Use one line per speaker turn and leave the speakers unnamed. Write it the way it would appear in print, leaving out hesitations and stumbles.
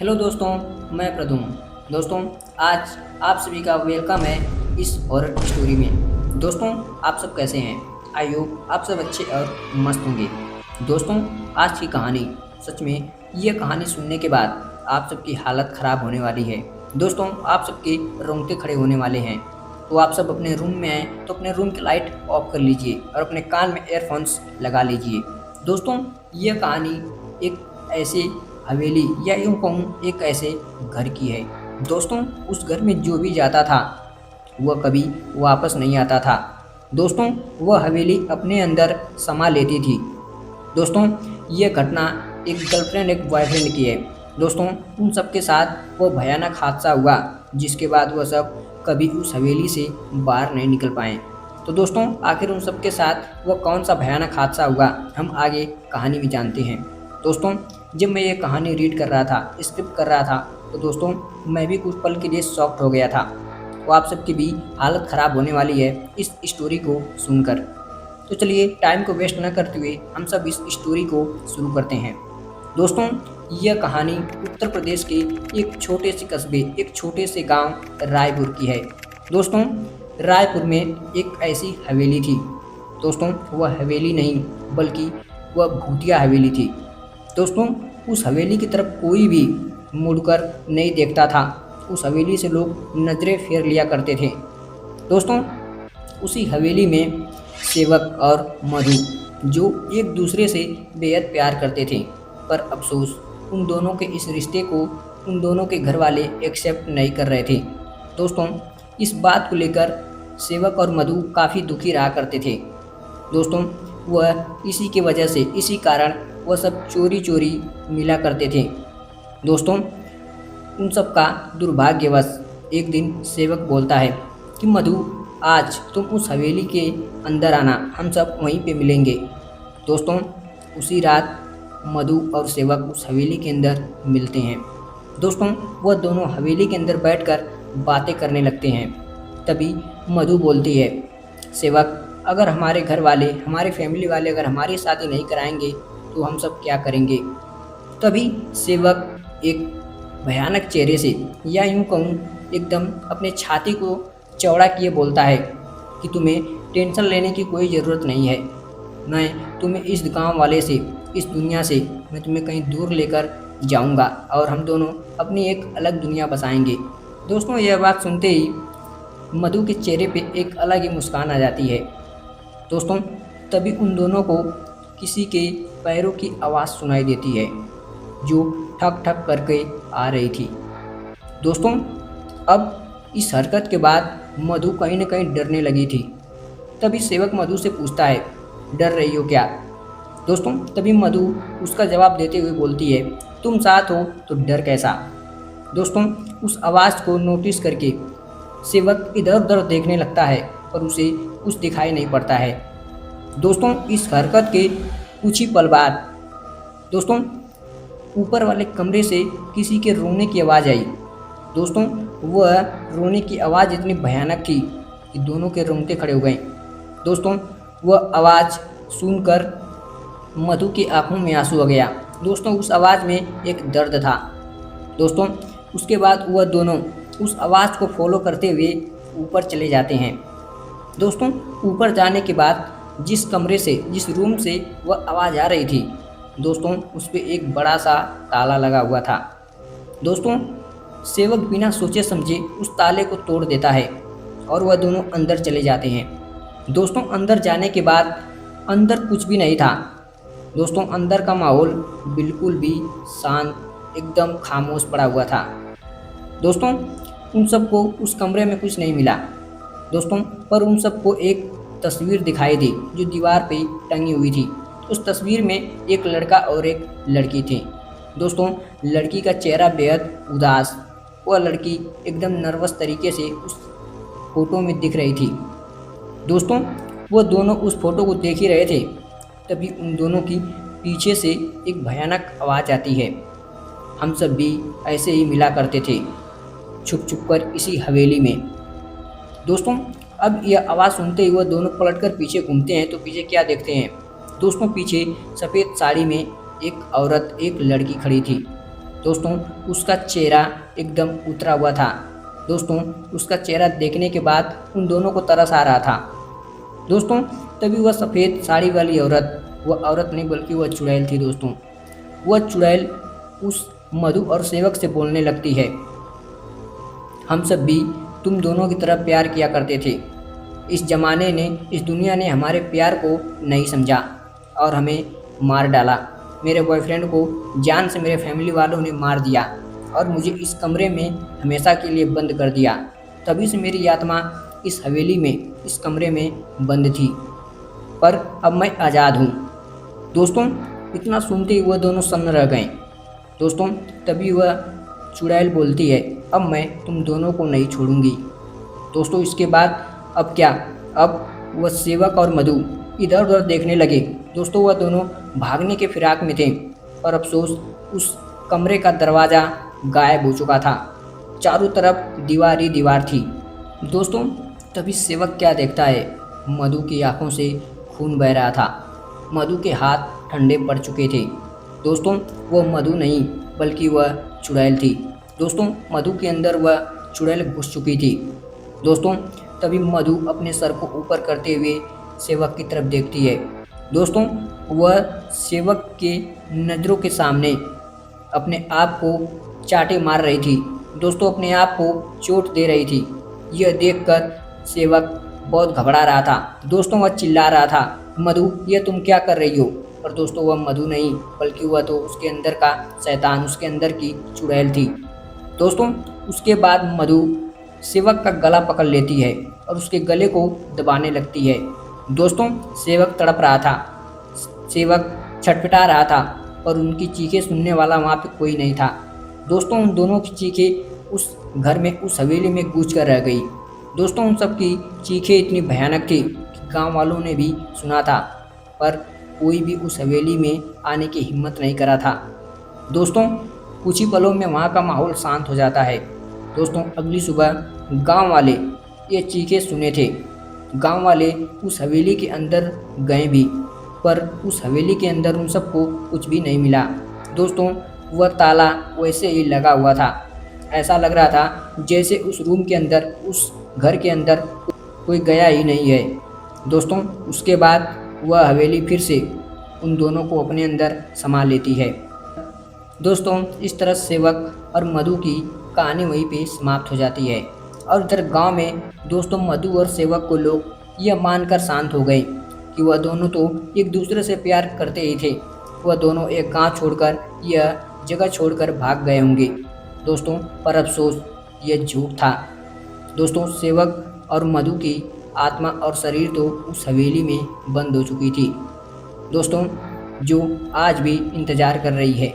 Hello दोस्तों, मैं प्रदुम। दोस्तों, आज आप सभी का वेलकम है इस हॉरर स्टोरी में। दोस्तों, आप सब कैसे हैं? आई होप आप सब अच्छे और मस्त होंगे। दोस्तों, आज की कहानी सच में ये कहानी सुनने के बाद आप सबकी हालत ख़राब होने वाली है। दोस्तों, आप सबके रोंगटे खड़े होने वाले हैं। तो आप सब अपने रूम में आए तो अपने रूम की लाइट ऑफ कर लीजिए और अपने कान में एयरफोन्स लगा लीजिए। दोस्तों, ये कहानी एक ऐसे हवेली या यूँ कहूँ एक ऐसे घर की है। दोस्तों, उस घर में जो भी जाता था वह कभी वापस नहीं आता था। दोस्तों, वह हवेली अपने अंदर समा लेती थी। दोस्तों, ये घटना एक गर्लफ्रेंड एक बॉयफ्रेंड की है। दोस्तों, उन सब के साथ वो भयानक हादसा हुआ जिसके बाद वह सब कभी उस हवेली से बाहर नहीं निकल पाए। तो दोस्तों, आखिर उन सब के साथ वो कौन सा भयानक हादसा हुआ, हम आगे कहानी में जानते हैं। दोस्तों, जब मैं ये कहानी रीड कर रहा था, स्क्रिप्ट कर रहा था, तो दोस्तों मैं भी कुछ पल के लिए शॉक्ड हो गया था। तो आप सबकी भी हालत ख़राब होने वाली है इस स्टोरी को सुनकर। तो चलिए टाइम को वेस्ट न करते हुए हम सब इस स्टोरी को शुरू करते हैं। दोस्तों, यह कहानी उत्तर प्रदेश के एक छोटे से कस्बे, एक छोटे से गांव रायपुर की है। दोस्तों, रायपुर में एक ऐसी हवेली थी। दोस्तों, वह हवेली नहीं बल्कि वह भूतिया हवेली थी। दोस्तों, उस हवेली की तरफ कोई भी मुड़कर नहीं देखता था। उस हवेली से लोग नज़रें फेर लिया करते थे। दोस्तों, उसी हवेली में सेवक और मधु जो एक दूसरे से बेहद प्यार करते थे, पर अफसोस उन दोनों के इस रिश्ते को उन दोनों के घर वाले एक्सेप्ट नहीं कर रहे थे। दोस्तों, इस बात को लेकर सेवक और मधु काफ़ी दुखी रहा करते थे। दोस्तों, वह इसी की वजह से, इसी कारण वह सब चोरी चोरी मिला करते थे। दोस्तों, उन सब का दुर्भाग्यवश एक दिन सेवक बोलता है कि मधु, आज तुम उस हवेली के अंदर आना, हम सब वहीं पे मिलेंगे। दोस्तों, उसी रात मधु और सेवक उस हवेली के अंदर मिलते हैं। दोस्तों, वह दोनों हवेली के अंदर बैठकर बातें करने लगते हैं। तभी मधु बोलती है, सेवक, अगर हमारे घर वाले, हमारे फैमिली वाले अगर हमारी शादी नहीं कराएंगे तो हम सब क्या करेंगे। तभी सेवक एक भयानक चेहरे से, या यूँ कहूँ एकदम अपने छाती को चौड़ा किए बोलता है कि तुम्हें टेंशन लेने की कोई ज़रूरत नहीं है। मैं तुम्हें इस गांव वाले से, इस दुनिया से मैं तुम्हें कहीं दूर लेकर जाऊंगा और हम दोनों अपनी एक अलग दुनिया बसाएंगे। दोस्तों, यह बात सुनते ही मधु के चेहरे पे एक अलग ही मुस्कान आ जाती है। दोस्तों, तभी उन दोनों को किसी के पैरों की आवाज़ सुनाई देती है जो ठक ठक करके आ रही थी। दोस्तों, अब इस हरकत के बाद मधु कहीं न कहीं डरने लगी थी। तभी सेवक मधु से पूछता है, डर रही हो क्या? दोस्तों, तभी मधु उसका जवाब देते हुए बोलती है, तुम साथ हो तो डर कैसा। दोस्तों, उस आवाज़ को नोटिस करके सेवक इधर उधर देखने लगता है पर उसे कुछ दिखाई नहीं पड़ता है। दोस्तों, इस हरकत के कुछ ही पल बाद दोस्तों ऊपर वाले कमरे से किसी के रोने की आवाज़ आई। दोस्तों, वह रोने की आवाज़ इतनी भयानक थी कि दोनों के रोंगटे खड़े हो गए। दोस्तों, वह आवाज़ सुनकर मधु की आंखों में आंसू आ गया। दोस्तों, उस आवाज़ में एक दर्द था। दोस्तों, उसके बाद वह दोनों उस आवाज़ को फॉलो करते हुए ऊपर चले जाते हैं। दोस्तों, ऊपर जाने के बाद जिस कमरे से, जिस रूम से वह आवाज़ आ रही थी, दोस्तों उस पर एक बड़ा सा ताला लगा हुआ था। दोस्तों, सेवक बिना सोचे समझे उस ताले को तोड़ देता है और वह दोनों अंदर चले जाते हैं। दोस्तों, अंदर जाने के बाद अंदर कुछ भी नहीं था। दोस्तों, अंदर का माहौल बिल्कुल भी शांत, एकदम खामोश पड़ा हुआ था। दोस्तों, उन सबको उस कमरे में कुछ नहीं मिला। दोस्तों, पर उन सबको एक तस्वीर दिखाई दी जो दीवार पे टंगी हुई थी। उस तस्वीर में एक लड़का और एक लड़की थी। दोस्तों, लड़की का चेहरा बेहद उदास, वह लड़की एकदम नर्वस तरीके से उस फोटो में दिख रही थी। दोस्तों, वो दोनों उस फोटो को देख ही रहे थे, तभी उन दोनों की पीछे से एक भयानक आवाज़ आती है, हम सब भी ऐसे ही मिला करते थे छुप छुप कर इसी हवेली में। दोस्तों, अब यह आवाज़ सुनते ही वह दोनों पलटकर पीछे घूमते हैं तो पीछे क्या देखते हैं। दोस्तों, पीछे सफ़ेद साड़ी में एक औरत, एक लड़की खड़ी थी। दोस्तों उसका चेहरा एकदम उतरा हुआ था। दोस्तों उसका चेहरा देखने के बाद उन दोनों को तरस आ रहा था। दोस्तों तभी वह सफ़ेद साड़ी वाली औरत, वह औरत नहीं बल्कि वह चुड़ैल थी। दोस्तों वह चुड़ैल उस मधु और सेवक से बोलने लगती है, हम सब भी तुम दोनों की तरह प्यार किया करते थे। इस ज़माने ने, इस दुनिया ने हमारे प्यार को नहीं समझा और हमें मार डाला। मेरे बॉयफ्रेंड को जान से मेरे फैमिली वालों ने मार दिया और मुझे इस कमरे में हमेशा के लिए बंद कर दिया। तभी से मेरी आत्मा इस हवेली में, इस कमरे में बंद थी, पर अब मैं आज़ाद हूँ। दोस्तों इतना सुनते ही वह दोनों सन्न रह गए। दोस्तों तभी वह चुड़ैल बोलती है, अब मैं तुम दोनों को नहीं छोड़ूंगी। दोस्तों इसके बाद अब क्या, अब वह सेवक और मधु इधर उधर देखने लगे। दोस्तों वह दोनों भागने के फिराक में थे, पर अफसोस उस कमरे का दरवाज़ा गायब हो चुका था। चारों तरफ दीवार ही दीवार थी। दोस्तों तभी सेवक क्या देखता है, मधु की आंखों से खून बह रहा था। मधु के हाथ ठंडे पड़ चुके थे। दोस्तों वह मधु नहीं बल्कि वह चुड़ैल थी। दोस्तों मधु के अंदर वह चुड़ैल घुस चुकी थी। दोस्तों तभी मधु अपने सर को ऊपर करते हुए सेवक की तरफ देखती है। दोस्तों वह सेवक के नज़रों के सामने अपने आप को चाटे मार रही थी। दोस्तों अपने आप को चोट दे रही थी। यह देखकर सेवक बहुत घबरा रहा था। दोस्तों वह चिल्ला रहा था, मधु ये तुम क्या कर रही हो। पर दोस्तों वह मधु नहीं बल्कि वह तो उसके अंदर का शैतान, उसके अंदर की चुड़ैल थी। दोस्तों उसके बाद मधु सेवक का गला पकड़ लेती है और उसके गले को दबाने लगती है। दोस्तों सेवक तड़प रहा था, सेवक छटपटा रहा था, पर उनकी चीखें सुनने वाला वहाँ पे कोई नहीं था। दोस्तों उन दोनों की चीखें उस घर में, उस हवेली में गूंज कर रह गई। दोस्तों उन सब की चीखें इतनी भयानक थी कि गांव वालों ने भी सुना था, पर कोई भी उस हवेली में आने की हिम्मत नहीं करा था। दोस्तों कुछ ही पलों में वहाँ का माहौल शांत हो जाता है। दोस्तों अगली सुबह गांव वाले ये चीखें सुने थे। गांव वाले उस हवेली के अंदर गए भी, पर उस हवेली के अंदर उन सबको कुछ भी नहीं मिला। दोस्तों वह ताला वैसे ही लगा हुआ था। ऐसा लग रहा था जैसे उस रूम के अंदर, उस घर के अंदर कोई गया ही नहीं है। दोस्तों उसके बाद वह हवेली फिर से उन दोनों को अपने अंदर समा लेती है। दोस्तों इस तरह सेवक और मधु की कहानी वहीं पे समाप्त हो जाती है। और इधर गांव में दोस्तों मधु और सेवक को लोग यह मानकर शांत हो गए कि वह दोनों तो एक दूसरे से प्यार करते ही थे। वह दोनों एक गांव छोड़कर, यह जगह छोड़कर भाग गए होंगे। दोस्तों पर अफसोस यह झूठ था। दोस्तों सेवक और मधु की आत्मा और शरीर तो उस हवेली में बंद हो चुकी थी। दोस्तों जो आज भी इंतज़ार कर रही है।